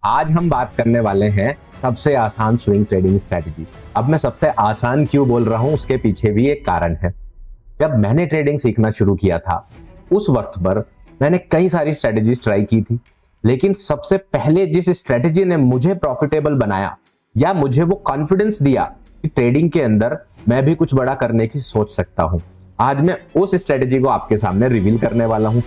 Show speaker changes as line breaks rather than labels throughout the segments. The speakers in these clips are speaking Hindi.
आज हम बात करने वाले हैं सबसे आसान स्विंग ट्रेडिंग स्ट्रेटजी। अब मैं सबसे आसान क्यों बोल रहा हूं, उसके पीछे भी एक कारण है। जब मैंने ट्रेडिंग सीखना शुरू किया था उस वक्त पर मैंने कई सारी स्ट्रेटजीज ट्राई की थी, लेकिन सबसे पहले जिस स्ट्रेटजी ने मुझे प्रॉफिटेबल बनाया या मुझे वो कॉन्फिडेंस दिया कि ट्रेडिंग के अंदर मैं भी कुछ बड़ा करने की सोच सकता हूं, आज मैं उस स्ट्रेटजी को आपके सामने रिवील करने वाला हूं।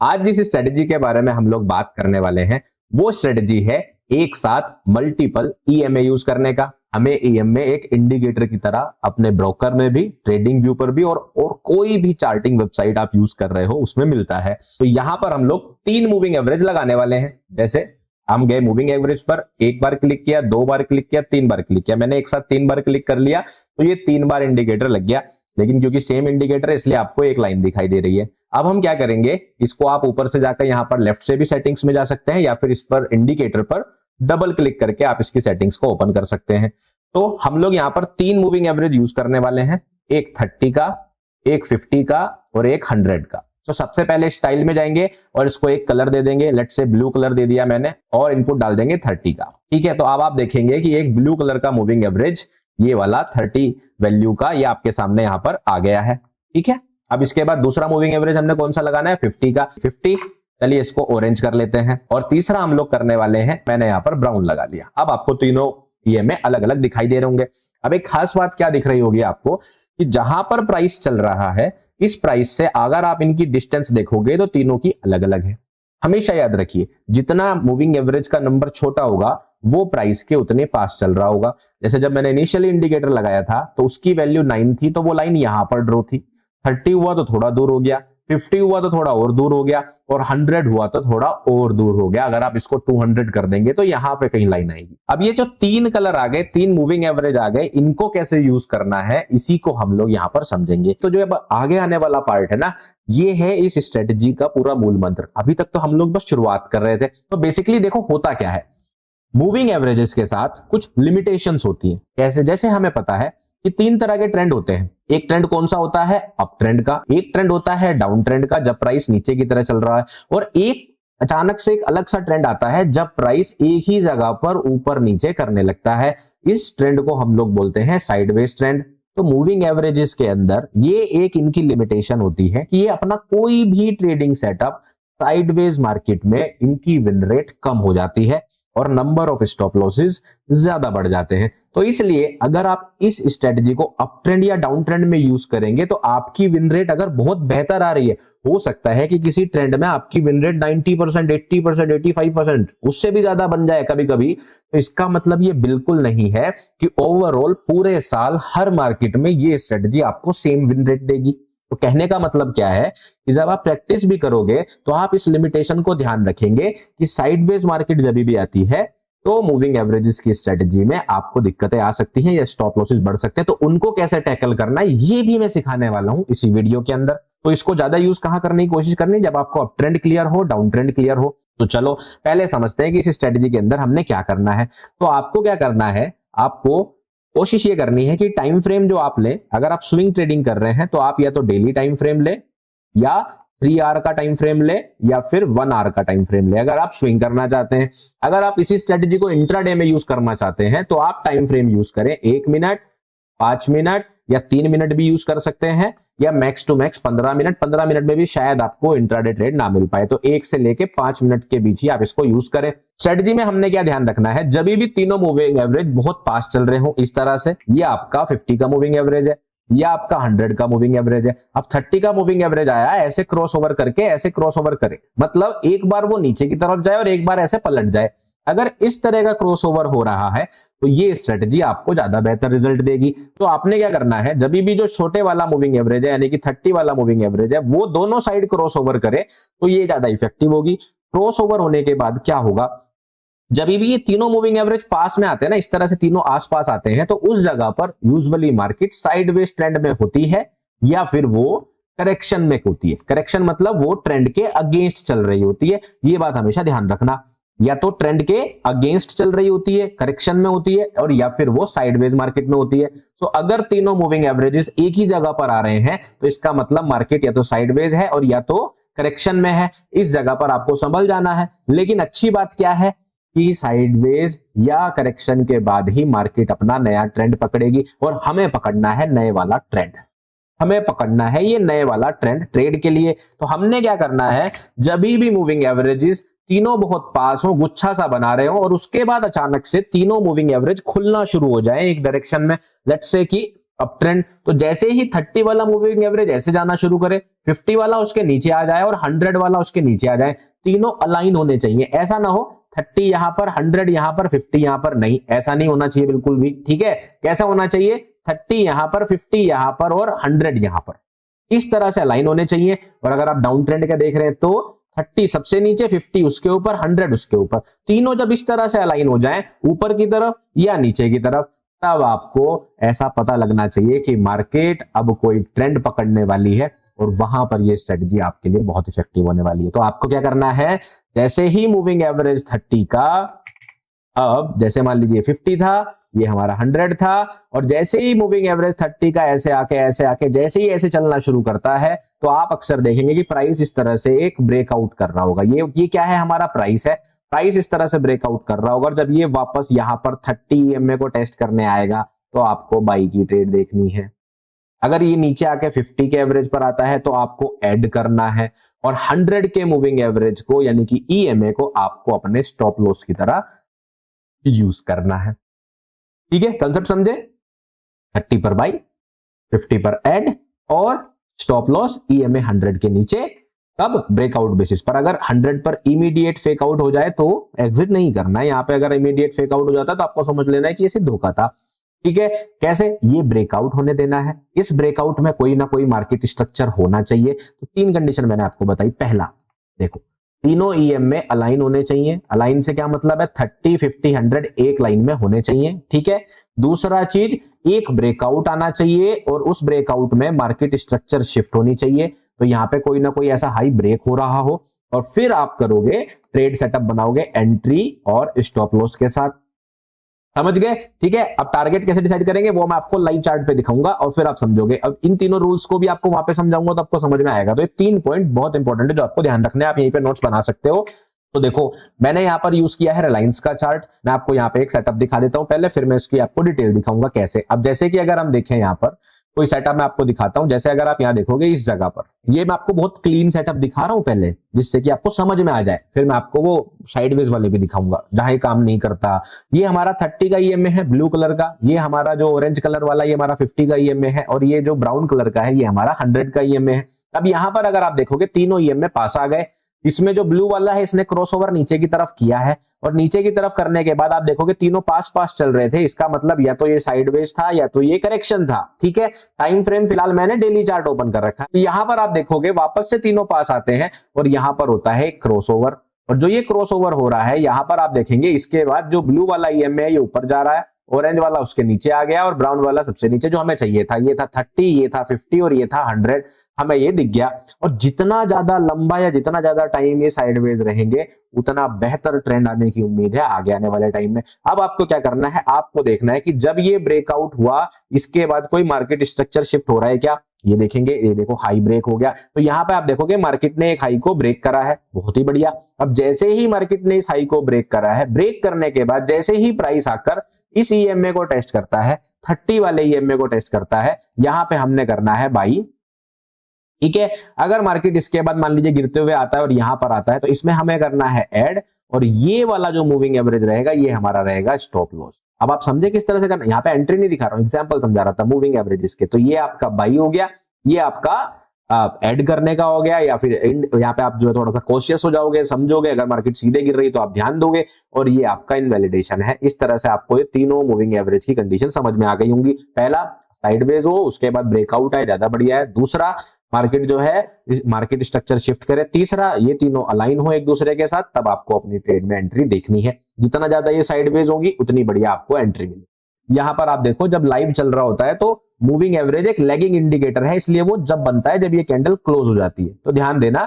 आज जिस स्ट्रेटजी के बारे में हम लोग बात करने वाले हैं वो स्ट्रेटजी है एक साथ मल्टीपल ईएमए यूज करने का। हमें ईएमए एक इंडिकेटर की तरह अपने ब्रोकर में भी, ट्रेडिंग व्यू पर भी और कोई भी चार्टिंग वेबसाइट आप यूज कर रहे हो उसमें मिलता है। तो यहां पर हम लोग 3 मूविंग एवरेज लगाने वाले हैं। जैसे हम गए मूविंग एवरेज पर, एक बार क्लिक किया, 2 बार क्लिक किया, 3 बार क्लिक किया। मैंने एक साथ 3 बार क्लिक कर लिया तो ये 3 बार इंडिकेटर लग गया, लेकिन क्योंकि सेम इंडिकेटर है इसलिए आपको एक लाइन दिखाई दे रही है। अब हम क्या करेंगे, इसको आप ऊपर से जाकर यहां पर लेफ्ट से भी सेटिंग्स में जा सकते हैं या फिर इस पर इंडिकेटर पर डबल क्लिक करके आप इसकी सेटिंग्स को ओपन कर सकते हैं। तो हम लोग यहां पर 3 मूविंग एवरेज यूज करने वाले हैं, एक 30 का, एक 50 का और एक 100 का। तो सबसे पहले स्टाइल में जाएंगे और इसको एक कलर दे देंगे, लेट से ब्लू कलर दे दिया मैंने, और इनपुट डाल देंगे 30 का। ठीक है, तो अब आप देखेंगे कि एक ब्लू कलर का मूविंग एवरेज, ये वाला 30 वैल्यू का, ये आपके सामने यहां पर आ गया है। ठीक है, अब इसके बाद दूसरा मूविंग एवरेज हमने कौन सा लगाना है, 50 का। 50, चलिए इसको ऑरेंज कर लेते हैं। और तीसरा हम लोग करने वाले हैं, मैंने यहां पर ब्राउन लगा लिया। अब आपको तीनों ईएमए अलग अलग दिखाई दे रहे होंगे। अब एक खास बात क्या दिख रही होगी आपको कि जहां पर प्राइस चल रहा है इस प्राइस से अगर आप इनकी डिस्टेंस देखोगे तो तीनों की अलग अलग है। हमेशा याद रखिए, जितना मूविंग एवरेज का नंबर छोटा होगा वो प्राइस के उतने पास चल रहा होगा। जैसे जब मैंने इनिशियली इंडिकेटर लगाया था तो उसकी वैल्यू 9 थी, तो वो लाइन यहां पर ड्रॉ थी। 30 हुआ तो थोड़ा दूर हो गया, 50 हुआ तो थोड़ा और दूर हो गया, और 100 हुआ तो थोड़ा और दूर हो गया। अगर आप इसको 200 कर देंगे तो यहां पे कहीं लाइन आएगी। अब ये जो 3 कलर आ गए, 3 मूविंग एवरेज आ गए, इनको कैसे यूज करना है इसी को हम लोग यहां पर समझेंगे। तो जो अब आगे आने वाला पार्ट है ना, ये है इस स्ट्रेटजी का पूरा मूल मंत्र। अभी तक तो हम लोग बस शुरुआत कर रहे थे। तो बेसिकली देखो होता क्या है, मूविंग एवरेजेस के साथ कुछ लिमिटेशंस होती है। कैसे, जैसे हमें पता है कि 3 तरह के ट्रेंड होते हैं। एक ट्रेंड कौन सा होता है, अप ट्रेंड का। एक ट्रेंड होता है डाउन ट्रेंड का, जब प्राइस नीचे की तरह चल रहा है। और एक अचानक से एक अलग सा ट्रेंड आता है जब प्राइस एक ही जगह पर ऊपर नीचे करने लगता है। इस ट्रेंड को हम लोग बोलते हैं साइडवेज ट्रेंड। तो मूविंग एवरेजेस के अंदर ये एक इनकी लिमिटेशन होती है कि ये अपना कोई भी ट्रेडिंग सेटअप साइडवेज मार्केट में इनकी विन रेट कम हो जाती है और नंबर ऑफ स्टॉप लॉसेस ज्यादा बढ़ जाते हैं। तो इसलिए अगर आप इस स्ट्रेटजी को अप ट्रेंड या डाउन ट्रेंड में यूज करेंगे तो आपकी विन रेट अगर बहुत बेहतर आ रही है, हो सकता है कि किसी ट्रेंड में आपकी विन रेट 90%, 80%, 85%, उससे भी ज्यादा बन जाए कभी कभी। तो इसका मतलब ये बिल्कुल नहीं है कि ओवरऑल पूरे साल हर मार्केट में ये स्ट्रेटजी आपको सेम विन रेट देगी। तो कहने का मतलब क्या है कि जब आप प्रैक्टिस भी करोगे तो आप इस लिमिटेशन को ध्यान रखेंगे कि साइडवेज मार्केट जब भी आती है तो मूविंग एवरेजेस की स्ट्रेटजी में आपको दिक्कतें आ सकती हैं या स्टॉप लॉसेस बढ़ सकते हैं। तो उनको कैसे टैकल करना है ये भी मैं सिखाने वाला हूं इसी वीडियो के अंदर। तो इसको ज्यादा यूज कहां करने की कोशिश करनी है, जब आपको अप ट्रेंड क्लियर हो, डाउन ट्रेंड क्लियर हो। तो चलो पहले समझते हैं कि इस स्ट्रेटजी के अंदर हमने क्या करना है। तो आपको क्या करना है, आपको कोशिश ये करनी है कि टाइम फ्रेम जो आप ले, अगर आप स्विंग ट्रेडिंग कर रहे हैं तो आप या तो डेली टाइम फ्रेम ले या 3 आवर का टाइम फ्रेम ले या फिर 1 आवर का टाइम फ्रेम ले, अगर आप स्विंग करना चाहते हैं। अगर आप इसी स्ट्रेटजी को इंट्राडे में यूज करना चाहते हैं तो आप टाइम फ्रेम यूज करें 1 मिनट, 5 मिनट या 3 मिनट भी यूज कर सकते हैं, या max to max 15 minute. 15 minute में भी शायद आपको इंट्राडे ट्रेड ना मिल पाए, तो 1 से लेके 5 मिनट के बीच ही आप इसको यूज करें। स्ट्रेटजी में हमने क्या ध्यान रखना है, जब भी तीनों मूविंग एवरेज बहुत पास चल रहे हो इस तरह से, ये आपका 50 का मूविंग एवरेज है, यह आपका 100 का मूविंग एवरेज है। अब 30 का मूविंग एवरेज आया, ऐसे क्रॉस ओवर करके, ऐसे क्रॉस ओवर करे, मतलब एक बार वो नीचे की तरफ जाए और एक बार ऐसे पलट जाए। अगर इस तरह का क्रॉसओवर हो रहा है तो ये स्ट्रेटजी आपको ज्यादा बेहतर रिजल्ट देगी। तो आपने क्या करना है, जब भी जो छोटे वाला मूविंग एवरेज है यानी कि 30 वाला मूविंग एवरेज है वो दोनों साइड क्रॉसओवर करे तो ये ज्यादा इफेक्टिव होगी। क्रॉसओवर होने के बाद क्या होगा, जब भी ये तीनों मूविंग एवरेज पास में आते हैं ना, इस तरह से तीनों आसपास आते हैं, तो उस जगह पर यूजुअली मार्केट साइडवेज ट्रेंड में होती है या फिर वो करेक्शन में होती है। करेक्शन मतलब वो ट्रेंड के अगेंस्ट चल रही होती है, ये बात हमेशा ध्यान रखना। या तो ट्रेंड के अगेंस्ट चल रही होती है, करेक्शन में होती है, और या फिर वो साइडवेज मार्केट में होती है। सो अगर तीनों मूविंग एवरेजेस एक ही जगह पर आ रहे हैं तो इसका मतलब मार्केट या तो साइडवेज है और या तो करेक्शन में है। इस जगह पर आपको संभल जाना है। लेकिन अच्छी बात क्या है कि साइडवेज या करेक्शन के बाद ही मार्केट अपना नया ट्रेंड पकड़ेगी, और हमें पकड़ना है नए वाला ट्रेंड। हमें पकड़ना है ये नए वाला ट्रेंड ट्रेड के लिए। तो हमने क्या करना है, जब भी मूविंग एवरेजेस तीनों बहुत पास हो, गुच्छा सा बना रहे हो, और उसके बाद अचानक से तीनों मूविंग एवरेज खुलना शुरू हो जाए एक डायरेक्शन में, लेट्स से कि अप ट्रेंड, तो जैसे ही 30 वाला मूविंग एवरेज ऐसे जाना शुरू करे, 50 वाला उसके नीचे आ जाए और 100 वाला उसके नीचे आ जाए, तीनों अलाइन होने चाहिए। ऐसा ना हो 30 यहां पर, 100 यहां पर, 50 यहां पर, नहीं, ऐसा नहीं होना चाहिए बिल्कुल भी। ठीक है, कैसा होना चाहिए, 30 यहां पर, 50 यहां पर और 100 यहां पर, इस तरह से अलाइन होने चाहिए। और अगर आप डाउन ट्रेंड का देख रहे हैं तो 30 सबसे नीचे, 50 उसके ऊपर, 100 उसके ऊपर, तीनों जब इस तरह से अलाइन हो जाएं ऊपर की तरफ या नीचे की तरफ, तब आपको ऐसा पता लगना चाहिए कि मार्केट अब कोई ट्रेंड पकड़ने वाली है, और वहां पर ये स्ट्रेटजी आपके लिए बहुत इफेक्टिव होने वाली है। तो आपको क्या करना है, जैसे ही मूविंग एवरेज 30 का, अब जैसे मान लीजिए 50 था, ये हमारा 100 था, और जैसे ही मूविंग एवरेज 30 का ऐसे आके जैसे ही ऐसे चलना शुरू करता है, तो आप अक्सर देखेंगे कि प्राइस इस तरह से एक ब्रेकआउट कर रहा होगा। ये क्या है, हमारा प्राइस है। प्राइस इस तरह से ब्रेकआउट कर रहा होगा, और जब ये वापस यहां पर 30 EMA को टेस्ट करने आएगा तो आपको बाई की ट्रेड देखनी है। अगर ये नीचे आके 50 के एवरेज पर आता है तो आपको ऐड करना है, और 100 के मूविंग एवरेज को यानी कि EMA को आपको अपने स्टॉप लॉस की तरह यूज करना है। ठीक है, कंसेप्ट समझे? 30 पर बाई, 50 पर ऐड, और स्टॉप लॉस EMA 100 के नीचे, तब ब्रेकआउट बेसिस पर। अगर 100 पर इमीडिएट फेक आउट हो जाए तो एग्जिट नहीं करना है। यहां पे अगर इमीडिएट फेक आउट हो जाता है तो आपको समझ लेना है कि ये सिर्फ धोखा था। ठीक है, कैसे, ये ब्रेकआउट होने देना है। इस ब्रेकआउट में कोई ना कोई मार्केट स्ट्रक्चर होना चाहिए। तो 3 कंडीशन मैंने आपको बताई। पहला, देखो, तीनों EMA अलाइन होने चाहिए। अलाइन से क्या मतलब है, 30, 50, 100 एक लाइन में होने चाहिए। ठीक है, दूसरा चीज, एक ब्रेकआउट आना चाहिए, और उस ब्रेकआउट में मार्केट स्ट्रक्चर शिफ्ट होनी चाहिए। तो यहां पे कोई ना कोई ऐसा हाई ब्रेक हो रहा हो, और फिर आप करोगे ट्रेड सेटअप, बनाओगे एंट्री और स्टॉप लॉस के साथ। समझ गए? ठीक है, अब टारगेट कैसे डिसाइड करेंगे वो मैं आपको लाइव चार्ट पे दिखाऊंगा, और फिर आप समझोगे। अब इन तीनों रूल्स को भी आपको वहां पे समझाऊंगा तो आपको समझ में आएगा। तो ये 3 पॉइंट बहुत इंपॉर्टेंट है जो आपको ध्यान रखने हैं। आप यहीं पे नोट्स बना सकते हो। तो देखो, मैंने यहां पर यूज किया है रिलायंस का चार्ट। मैं आपको यहां पे एक सेटअप दिखा देता हूं पहले, फिर मैं इसकी आपको डिटेल दिखाऊंगा कैसे। अब जैसे कि अगर हम देखें यहां पर कोई सेटअप मैं आपको दिखाता हूं, जैसे अगर आप यहां देखोगे इस जगह पर, ये मैं आपको बहुत क्लीन सेटअप दिखा रहा हूं पहले, जिससे कि आपको समझ में आ जाए। फिर मैं आपको वो साइडवेज वाले भी दिखाऊंगा जहां ये काम नहीं करता। ये हमारा 30 का EMA है ब्लू कलर का, ये हमारा जो ऑरेंज कलर वाला ये हमारा 50 का EMA है, और ये जो ब्राउन कलर का है ये हमारा 100 का EMA है। अब यहां पर अगर आप देखोगे तीनों EMA पास आ गए। इसमें जो ब्लू वाला है इसने क्रॉसओवर नीचे की तरफ किया है, और नीचे की तरफ करने के बाद आप देखोगे तीनों पास पास चल रहे थे। इसका मतलब या तो ये साइडवेज था या तो ये करेक्शन था। ठीक है, टाइम फ्रेम फिलहाल मैंने डेली चार्ट ओपन कर रखा है। तो यहां पर आप देखोगे वापस से तीनों पास आते हैं, और यहां पर होता है क्रॉसओवर, और जो ये क्रॉसओवर हो रहा है यहां पर आप देखेंगे इसके बाद जो ब्लू वाला EMA है ये ऊपर जा रहा है, ऑरेंज वाला उसके नीचे आ गया, और ब्राउन वाला सबसे नीचे जो हमें चाहिए था। ये था 30, ये था 50 और ये था 100, हमें ये दिख गया। और जितना ज्यादा लंबा या जितना ज्यादा टाइम ये साइडवेज रहेंगे उतना बेहतर ट्रेंड आने की उम्मीद है आगे आने वाले टाइम में। अब आपको क्या करना है, आपको देखना है कि जब ये ब्रेकआउट हुआ इसके बाद कोई मार्केट स्ट्रक्चर शिफ्ट हो रहा है क्या। ये देखेंगे, ये देखो हाई ब्रेक हो गया। तो यहां पे आप देखोगे मार्केट ने एक हाई को ब्रेक करा है, बहुत ही बढ़िया। अब जैसे ही मार्केट ने इस हाई को ब्रेक करा है, ब्रेक करने के बाद जैसे ही प्राइस आकर इस EMA को टेस्ट करता है, 30 वाले EMA को टेस्ट करता है, यहां पे हमने करना है बाई। ठीक है, अगर मार्केट इसके बाद मान लीजिए गिरते हुए आता है और यहां पर आता है तो इसमें हमें करना है ऐड, और ये वाला जो मूविंग एवरेज रहेगा ये हमारा रहेगा स्टॉप लॉस। अब आप समझे किस तरह से करना, यहां पे एंट्री नहीं दिखा रहा हूं, एग्जांपल समझा रहा था मूविंग एवरेजेस के। तो ये आपका बाई हो गया, ये आपका ऐड करने का हो गया, या फिर यहाँ पे आप जो है थोड़ा सा कॉशियस हो जाओगे, समझोगे। अगर मार्केट सीधे गिर रही तो आप ध्यान दोगे, और ये आपका इनवैलिडेशन है। इस तरह से आपको ये तीनों मूविंग एवरेज की कंडीशन समझ में आ गई होंगी। पहला, साइडवेज हो, उसके बाद ब्रेकआउट आए, ज्यादा बढ़िया है। दूसरा, मार्केट जो है मार्केट स्ट्रक्चर शिफ्ट करे। तीसरा, ये तीनों अलाइन हो एक दूसरे के साथ, तब आपको अपनी ट्रेड में एंट्री देखनी है। जितना ज्यादा ये साइडवेज होगी उतनी बढ़िया आपको एंट्री मिलेगी। यहां पर आप देखो जब लाइव चल रहा होता है तो मूविंग एवरेज एक लैगिंग इंडिकेटर है, इसलिए वो जब बनता है जब ये कैंडल क्लोज हो जाती है। तो ध्यान देना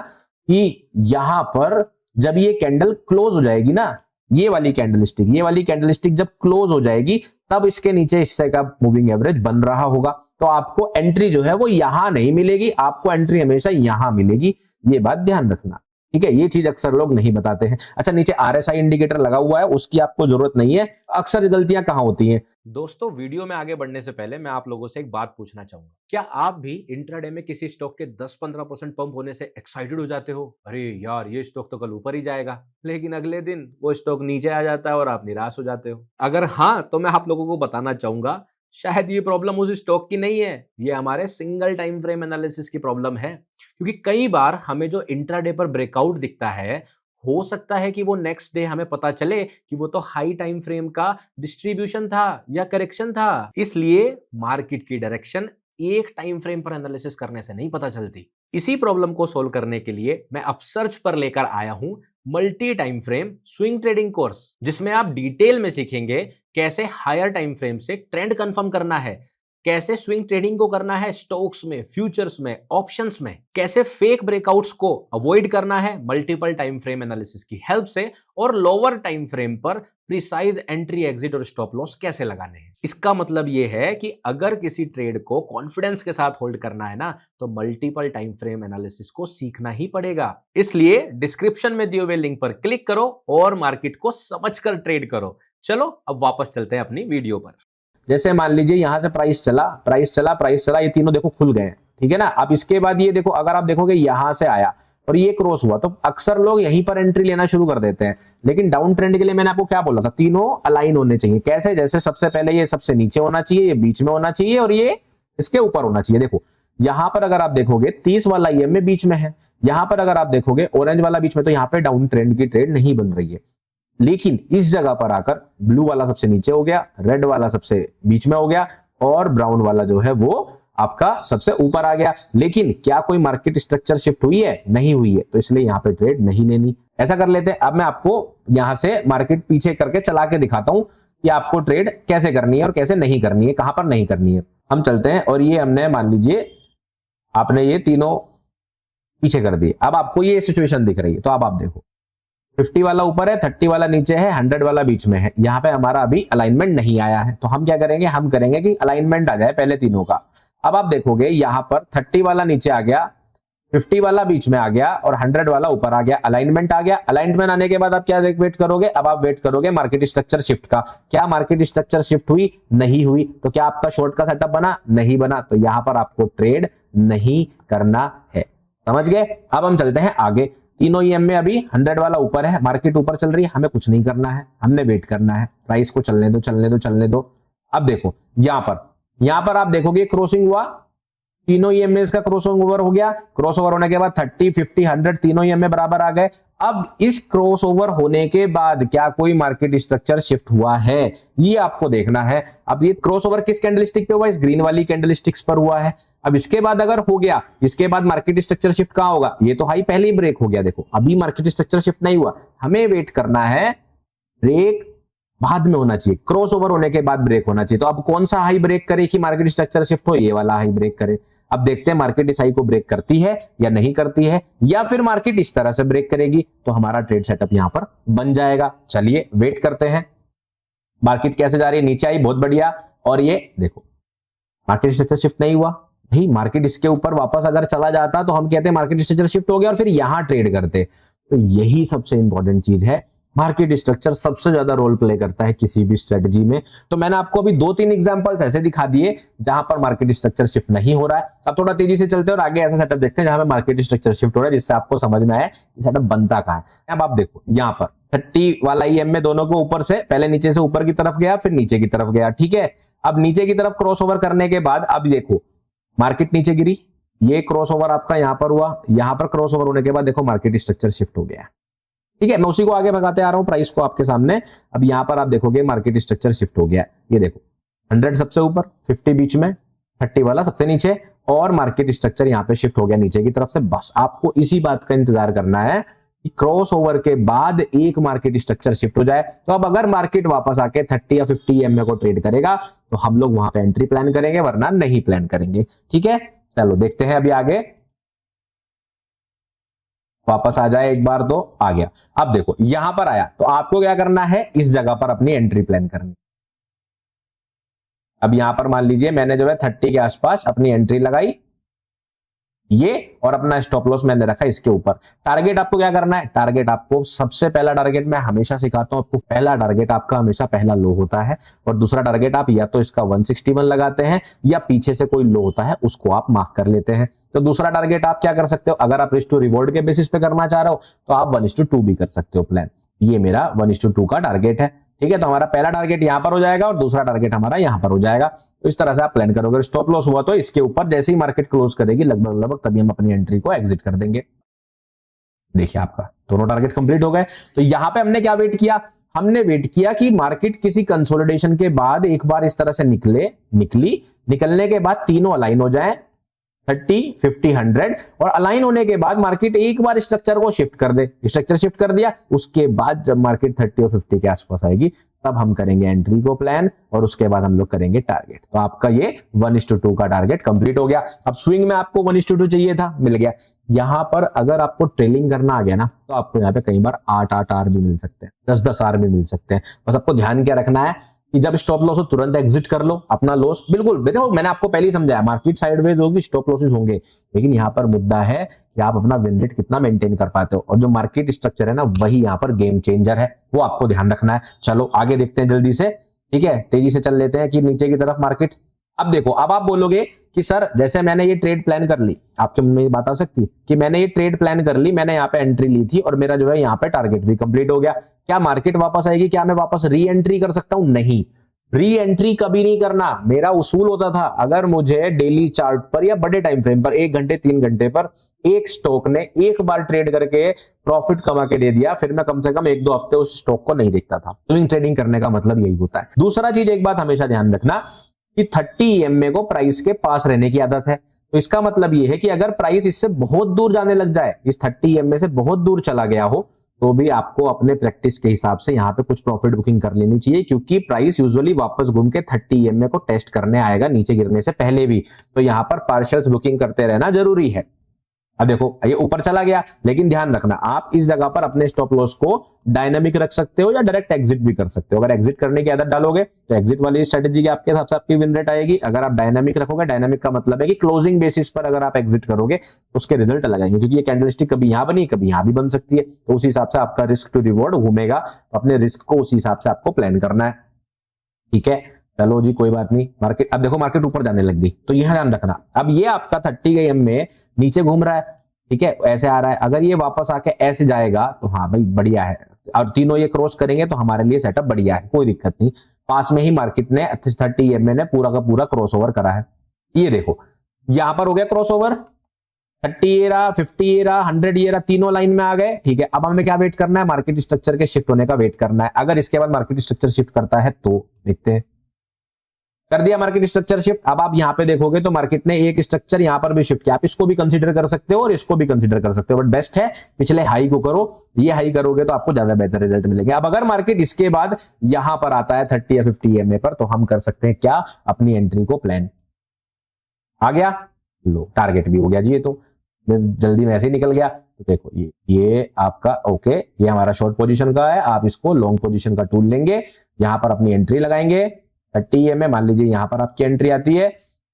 कि यहां पर जब ये कैंडल क्लोज हो जाएगी ना, ये वाली कैंडलस्टिक जब क्लोज हो जाएगी तब इसके नीचे हिस्से का मूविंग एवरेज बन रहा होगा। तो आपको एंट्री जो है वो यहां नहीं मिलेगी, आपको एंट्री हमेशा यहां मिलेगी। ये बात ध्यान रखना, ठीक है। ये चीज अक्सर लोग नहीं बताते हैं। अच्छा, नीचे RSI इंडिकेटर लगा हुआ है, उसकी आपको जरूरत नहीं है। अक्सर गलतियां कहां होती हैं दोस्तों? वीडियो में आगे बढ़ने से पहले मैं आप लोगों से एक बात पूछना चाहूंगा, क्या आप भी इंट्राडे में किसी स्टॉक के 10-15% पंप होने से एक्साइटेड हो जाते हो? अरे यार, ये स्टॉक तो कल ऊपर ही जाएगा, लेकिन अगले दिन वो स्टॉक नीचे आ जाता है और आप निराश हो जाते हो। अगर हाँ, तो मैं आप लोगों को बताना चाहूंगा, शायद ये प्रॉब्लम उस स्टॉक की नहीं है, ये हमारे सिंगल टाइम फ्रेम एनालिसिस की प्रॉब्लम है। क्योंकि कई बार हमें जो इंट्राडे पर ब्रेकआउट दिखता है, हो सकता है कि वो नेक्स्ट डे हमें पता चले कि वो तो हाई टाइम फ्रेम का डिस्ट्रीब्यूशन था या करेक्शन था। इसलिए मार्केट की डायरेक्शन एक टाइम फ्रेम पर एनालिसिस करने से नहीं पता चलती। इसी प्रॉब्लम को सोल्व करने के लिए मैं अपसर्च पर लेकर आया हूं multi time frame swing trading course, जिसमें आप डिटेल में सीखेंगे कैसे हायर टाइम फ्रेम से ट्रेंड कंफर्म करना है, कैसे स्विंग ट्रेडिंग को करना है स्टॉक्स में, फ्यूचर्स में, ऑप्शंस में, कैसे फेक ब्रेकआउट्स को अवॉइड करना है मल्टीपल टाइम फ्रेम एनालिसिस की हेल्प से, और लोअर टाइम फ्रेम पर प्रिसाइज एंट्री, एग्जिट और स्टॉप लॉस कैसे लगाने हैं। इसका मतलब यह है कि अगर किसी ट्रेड को कॉन्फिडेंस के साथ होल्ड करना है ना, तो मल्टीपल टाइम फ्रेम एनालिसिस को सीखना ही पड़ेगा। इसलिए डिस्क्रिप्शन में दिए हुए लिंक पर क्लिक करो और मार्केट को समझकर ट्रेड करो। चलो अब वापस चलते हैं अपनी वीडियो पर। जैसे मान लीजिए यहां से प्राइस चला, ये तीनों देखो खुल गए, ठीक है ना। अब इसके बाद ये देखो, अगर आप देखोगे यहां से आया और ये क्रॉस हुआ, तो अक्सर लोग यहीं पर एंट्री लेना शुरू कर देते हैं। लेकिन डाउन ट्रेंड के लिए मैंने आपको क्या बोला था, तीनों अलाइन होने चाहिए। कैसे? जैसे सबसे पहले ये सबसे नीचे होना चाहिए, ये बीच में होना चाहिए और ये इसके ऊपर होना चाहिए। देखो यहां पर अगर आप देखोगे 30 वाला EMA बीच में है, यहां पर अगर आप देखोगे ऑरेंज वाला बीच में, तो यहां पे डाउन ट्रेंड की ट्रेड नहीं बन रही है। लेकिन इस जगह पर आकर ब्लू वाला सबसे नीचे हो गया, रेड वाला सबसे बीच में हो गया और ब्राउन वाला जो है वो आपका सबसे ऊपर आ गया। लेकिन क्या कोई मार्केट स्ट्रक्चर शिफ्ट हुई है? नहीं हुई है, तो इसलिए यहां पे ट्रेड नहीं लेनी। ऐसा कर लेते हैं, अब मैं आपको यहां से मार्केट पीछे करके चला के दिखाता हूं कि आपको ट्रेड कैसे करनी है और कैसे नहीं करनी है, कहां पर नहीं करनी है। हम चलते हैं और ये हमने मान लीजिए आपने ये तीनों पीछे कर दिए। अब आपको ये सिचुएशन दिख रही है, तो अब आप देखो 50 वाला ऊपर है, 30 वाला नीचे है, 100 वाला बीच में है। यहां पे हमारा अभी अलाइनमेंट नहीं आया है, तो हम क्या करेंगे, हम करेंगे कि अलाइनमेंट आ जाए पहले तीनों का। अब आप देखोगे यहां पर 30 वाला नीचे आ गया, 50 वाला बीच में आ गया और 100 वाला ऊपर आ गया, अलाइनमेंट आ गया। अलाइनमेंट आने के बाद आप क्या वेट करोगे? अब आप वेट करोगे मार्केट स्ट्रक्चर शिफ्ट का। क्या मार्केट स्ट्रक्चर शिफ्ट हुई? नहीं हुई। तो क्या आपका शॉर्ट का सेटअप बना? नहीं बना। तो यहां पर आपको ट्रेड नहीं करना है। समझ गए? अब हम चलते हैं आगे। तीनों EMA अभी 100 वाला ऊपर है, मार्केट ऊपर चल रही है, हमें कुछ नहीं करना है, हमने वेट करना है, प्राइस को चलने दो। अब देखो यहां पर आप देखोगे क्रॉसिंग हुआ, तीनों EMA का क्रॉस ओवर हो गया। क्रॉस ओवर होने के बाद 30, 50, 100 तीनों EMA बराबर आ गए। अब इस क्रॉस ओवर होने के बाद क्या कोई मार्केट स्ट्रक्चर शिफ्ट हुआ है, ये आपको देखना है। अब ये क्रॉस ओवर किस कैंडलस्टिक पे हुआ? इस ग्रीन वाली कैंडलस्टिक्स पर हुआ है। अब इसके बाद अगर हो गया, इसके बाद मार्केट स्ट्रक्चर शिफ्ट कहां होगा? ये तो हाई पहले ही ब्रेक हो गया, देखो अभी मार्केट स्ट्रक्चर शिफ्ट नहीं हुआ। हमें वेट करना है, ब्रेक बाद में होना चाहिए, क्रॉस ओवर होने के बाद ब्रेक होना चाहिए। तो अब कौन सा हाई ब्रेक करे कि मार्केट स्ट्रक्चर शिफ्ट हो? ये वाला हाई ब्रेक करे। अब देखते हैं मार्केट इस हाई को ब्रेक करती है या नहीं करती है, या फिर मार्केट इस तरह से ब्रेक करेगी, तो हमारा ट्रेड सेटअप यहां पर बन जाएगा। चलिए वेट करते हैं। मार्केट कैसे जा रही है? नीचे आई, बहुत बढ़िया। और ये देखो मार्केट स्ट्रक्चर शिफ्ट नहीं हुआ भाई, मार्केट इसके ऊपर वापस अगर चला जाता तो हम कहते हैं मार्केट स्ट्रक्चर शिफ्ट हो गया और फिर यहां ट्रेड करते। तो यही सबसे इंपॉर्टेंट चीज है, मार्केट स्ट्रक्चर सबसे ज्यादा रोल प्ले करता है किसी भी स्ट्रेटजी में। तो मैंने आपको अभी 2-3 एग्जांपल्स ऐसे दिखा दिए जहां पर मार्केट स्ट्रक्चर शिफ्ट नहीं हो रहा है। अब थोड़ा तेजी से चलते हैं और आगे ऐसा सेटअप देखते हैं जहां पर मार्केट स्ट्रक्चर शिफ्ट हो रहा है, जिससे आपको समझ में आए कि सेटअप बनता कहां है। अब आप देखो यहां पर 30 वाला EMA दोनों को ऊपर से पहले नीचे से ऊपर की तरफ गया, फिर नीचे की तरफ गया, ठीक है। अब नीचे की तरफ क्रॉस ओवर करने के बाद अब देखो मार्केट नीचे गिरी, ये क्रॉस ओवर आपका यहां पर हुआ, यहां पर क्रॉस ओवर होने के बाद देखो मार्केट स्ट्रक्चर शिफ्ट हो गया, ठीक है। मैं उसी को आगे भगाते आ रहा हूं प्राइस को आपके सामने। अब यहां पर आप देखोगे मार्केट स्ट्रक्चर शिफ्ट हो गया, ये देखो 100 सबसे ऊपर, 50 बीच में, 30 वाला सबसे नीचे और मार्केट स्ट्रक्चर यहां पे शिफ्ट हो गया नीचे की तरफ से। बस आपको इसी बात का इंतजार करना है कि क्रॉस ओवर के बाद एक मार्केट स्ट्रक्चर शिफ्ट हो जाए। तो अब अगर मार्केट वापस आके 30 या 50 EMA को ट्रेड करेगा तो हम लोग वहां पे एंट्री प्लान करेंगे, वरना नहीं प्लान करेंगे, ठीक है। चलो देखते हैं अभी आगे। वापस आ जाए एक बार तो आ गया। अब देखो यहां पर आया तो आपको क्या करना है, इस जगह पर अपनी एंट्री प्लान करनी। अब यहां पर मान लीजिए मैंने जो है 30 के आसपास अपनी एंट्री लगाई ये, और अपना स्टॉप लॉस मैंने रखा इसके ऊपर। टारगेट आपको क्या करना है, टारगेट आपको सबसे पहला टारगेट मैं हमेशा सिखाता हूं आपको, पहला टारगेट आपका हमेशा पहला लो होता है, और दूसरा टारगेट आप या तो इसका 161 लगाते हैं या पीछे से कोई लो होता है उसको आप मार्क कर लेते हैं। तो दूसरा टारगेट आप क्या कर सकते हो, अगर आप रिस्क टू रिवॉर्ड के बेसिस पे करना चाह रहे हो तो आप 1:2 भी कर सकते हो प्लान। ये मेरा 1:2 का टारगेट है, ठीक है। तो हमारा पहला टारगेट यहां पर हो जाएगा और दूसरा टारगेट हमारा यहां पर हो जाएगा। तो इस तरह से आप प्लान करोगे। स्टॉप लॉस हुआ तो इसके ऊपर जैसे ही मार्केट क्लोज करेगी लगभग लगभग तभी हम अपनी एंट्री को एग्जिट कर देंगे। देखिए आपका दोनों टारगेट कंप्लीट हो गए। तो यहां पे हमने क्या वेट किया, हमने वेट किया कि मार्केट किसी कंसोलिडेशन के बाद एक बार इस तरह से निकलने के बाद तीनों अलाइन हो जाए 30, 50, 100, और अलाइन होने के बाद मार्केट एक बार स्ट्रक्चर को शिफ्ट कर दे। स्ट्रक्चर शिफ्ट कर दिया, उसके बाद जब मार्केट 30 और 50 के आसपास आएगी तब हम करेंगे एंट्री को प्लान, और उसके बाद हम लोग करेंगे टारगेट। तो आपका ये 1:2 का टारगेट कंप्लीट हो गया। अब स्विंग में आपको 1:2 चाहिए था, मिल गया। यहां पर अगर आपको ट्रेलिंग करना आ गया ना तो आपको यहाँ पे कई बार 8-8 आर भी मिल सकते हैं, 10-10 आर भी मिल सकते हैं। बस आपको ध्यान क्या रखना है कि जब स्टॉप लॉस हो तुरंत एग्जिट कर लो अपना लॉस। बिल्कुल देखो मैंने आपको पहले ही समझाया, मार्केट साइडवेज होगी, स्टॉप लॉसेस होंगे, लेकिन यहाँ पर मुद्दा है कि आप अपना विन रेट कितना मेंटेन कर पाते हो, और जो मार्केट स्ट्रक्चर है ना वही यहाँ पर गेम चेंजर है, वो आपको ध्यान रखना है। चलो आगे देखते हैं जल्दी से, ठीक है, तेजी से चल लेते हैं कि नीचे की तरफ मार्केट। अब देखो, अब आप बोलोगे कि सर जैसे मैंने ये ट्रेड प्लान कर ली, आपके मन में ये बात आ सकती है कि मैंने ये ट्रेड प्लान कर ली, मैंने यहाँ पे एंट्री ली थी और मेरा जो है यहाँ पे टारगेट भी कंप्लीट हो गया, क्या मार्केट वापस आएगी, क्या मैं वापस री एंट्री कर सकता हूं? नहीं, री एंट्री कभी नहीं करना। मेरा उसूल होता था अगर मुझे डेली चार्ट पर या बड़े टाइम फ्रेम पर 1 घंटे 3 घंटे पर एक स्टॉक ने एक बार ट्रेड करके प्रॉफिट कमा के दे दिया, फिर मैं कम से कम 1-2 हफ्ते उस स्टॉक को नहीं देखता था। स्विंग ट्रेडिंग करने का मतलब यही होता है। दूसरा चीज, एक बात हमेशा ध्यान रखना कि 30 EMA को प्राइस के पास रहने की आदत है। तो इसका मतलब यह है कि अगर प्राइस इससे बहुत दूर जाने लग जाए, इस 30 EMA से बहुत दूर चला गया हो, तो भी आपको अपने प्रैक्टिस के हिसाब से यहाँ पे कुछ प्रॉफिट बुकिंग कर लेनी चाहिए, क्योंकि प्राइस यूजुअली वापस घूम के 30 EMA को टेस्ट करने आएगा नीचे गिरने से पहले भी। तो यहाँ पर पार्शियल्स बुकिंग करते रहना जरूरी है। अब देखो ये ऊपर चला गया, लेकिन ध्यान रखना आप इस जगह पर अपने स्टॉप लॉस को डायनामिक रख सकते हो या डायरेक्ट एग्जिट भी कर सकते हो। अगर एग्जिट करने की आदत डालोगे तो एग्जिट वाली स्ट्रेटेजी के आपके हिसाब से आपकी विन रेट आएगी। अगर आप डायनामिक रखोगे, डायनामिक का मतलब है कि क्लोजिंग बेसिस पर अगर आप एग्जिट करोगे तो उसके रिजल्ट अलग आएंगे, क्योंकि ये कैंडलस्टिक कभी यहां बनी कभी यहां भी बन सकती है। तो उस हिसाब से आपका रिस्क टू रिवॉर्ड घूमेगा, तो अपने रिस्क को उस हिसाब से आपको प्लान करना है, ठीक है। चलो जी कोई बात नहीं। मार्केट, अब देखो मार्केट ऊपर जाने लग गई, तो यह ध्यान रखना। अब ये आपका 30 EM में नीचे घूम रहा है, ठीक है, ऐसे आ रहा है। अगर ये वापस आके ऐसे जाएगा तो हाँ भाई बढ़िया है, और तीनों ये क्रॉस करेंगे तो हमारे लिए सेटअप बढ़िया है, कोई दिक्कत नहीं। पास में ही मार्केट ने 30 EM ने पूरा का पूरा क्रॉस ओवर करा है। ये देखो यहां पर हो गया क्रॉस ओवर, 30 ये रहा, 50 ये रहा, 100 ये रहा, तीनों लाइन में आ गए, ठीक है। अब हमें क्या वेट करना है, मार्केट स्ट्रक्चर के शिफ्ट होने का वेट करना है। अगर इसके बाद मार्केट स्ट्रक्चर शिफ्ट करता है तो देखते हैं। कर दिया मार्केट स्ट्रक्चर शिफ्ट। अब आप यहां पे देखोगे तो मार्केट ने एक स्ट्रक्चर यहां पर भी शिफ्ट किया। आप इसको भी कंसीडर कर सकते हो और इसको भी कंसीडर कर सकते हो, बट बेस्ट है पिछले हाई को करो। ये हाई करोगे तो आपको ज्यादा बेहतर रिजल्ट मिलेंगे। अब अगर मार्केट इसके बाद यहां पर आता है 30 या 50 EMA पर, तो हम कर सकते हैं क्या, अपनी एंट्री को प्लान। आ गया लो, टारगेट भी हो गया जी। ये तो जल्दी में ऐसे ही निकल गया। तो देखो ये आपका ओके, ये हमारा शॉर्ट पोजीशन का है। आप इसको लॉन्ग पोजीशन का टूल लेंगे, यहां पर अपनी एंट्री लगाएंगे 30 EMA, मान लीजिए यहां पर आपकी एंट्री आती है,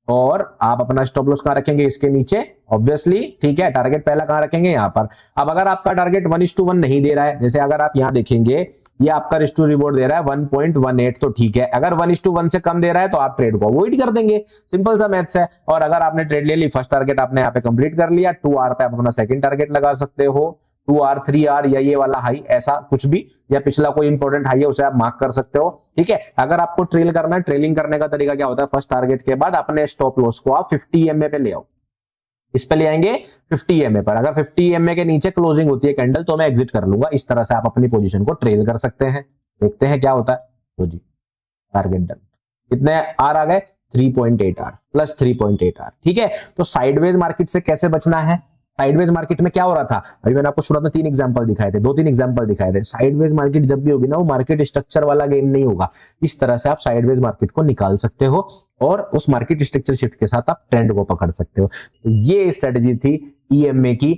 और आप अपना स्टॉप लॉस कहां रखेंगे, इसके नीचे ऑब्वियसली, ठीक है। टारगेट पहला कहां रखेंगे, यहां पर। अब अगर आपका टारगेट 1:1 नहीं दे रहा है, जैसे अगर आप यहां देखेंगे ये आपका रिस्क टू रिवॉर्ड दे रहा है 1.18, तो ठीक है। अगर 1:1 से कम दे रहा है तो आप ट्रेड को अवॉइड कर देंगे, सिंपल सा मैथ्स है। और अगर आपने ट्रेड ले ली, फर्स्ट टारगेट आपने यहाँ पे कंप्लीट कर लिया, 2R पे आप अपना सेकंड टारगेट लगा सकते हो, 2R 3R या ये वाला हाई, ऐसा कुछ भी, या पिछला कोई इंपॉर्टेंट हाई है उसे आप मार्क कर सकते हो, ठीक है। अगर आपको ट्रेल करना है, ट्रेलिंग करने का तरीका क्या होता है, फर्स्ट टारगेट के बाद अपने स्टॉप लॉस को आप 50 EMA पे ले आओ। इस पे ले आएंगे 50 EMA पर। अगर 50 EMA के नीचे क्लोजिंग होती है कैंडल तो मैं एग्जिट कर लूंगा। इस तरह से आप अपनी पोजीशन को ट्रेल कर सकते हैं। देखते हैं क्या होता है। तो जी टारगेट डन। कितने आर आ गए, 3.8 आर प्लस 3.8 आर, ठीक है। तो साइडवेज मार्केट से कैसे बचना है, साइडवेज मार्केट में क्या हो रहा था, अभी मैंने आपको शुरुआत में 3 एग्जांपल दिखाए थे, 2-3 एग्जांपल दिखाए थे। साइडवेज मार्केट जब भी होगी ना, वो मार्केट स्ट्रक्चर वाला गेम नहीं होगा। इस तरह से आप साइडवेज मार्केट को निकाल सकते हो और उस मार्केट स्ट्रक्चर शिफ्ट के साथ आप ट्रेंड को पकड़ सकते हो। तो ये स्ट्रेटजी थी EMA की।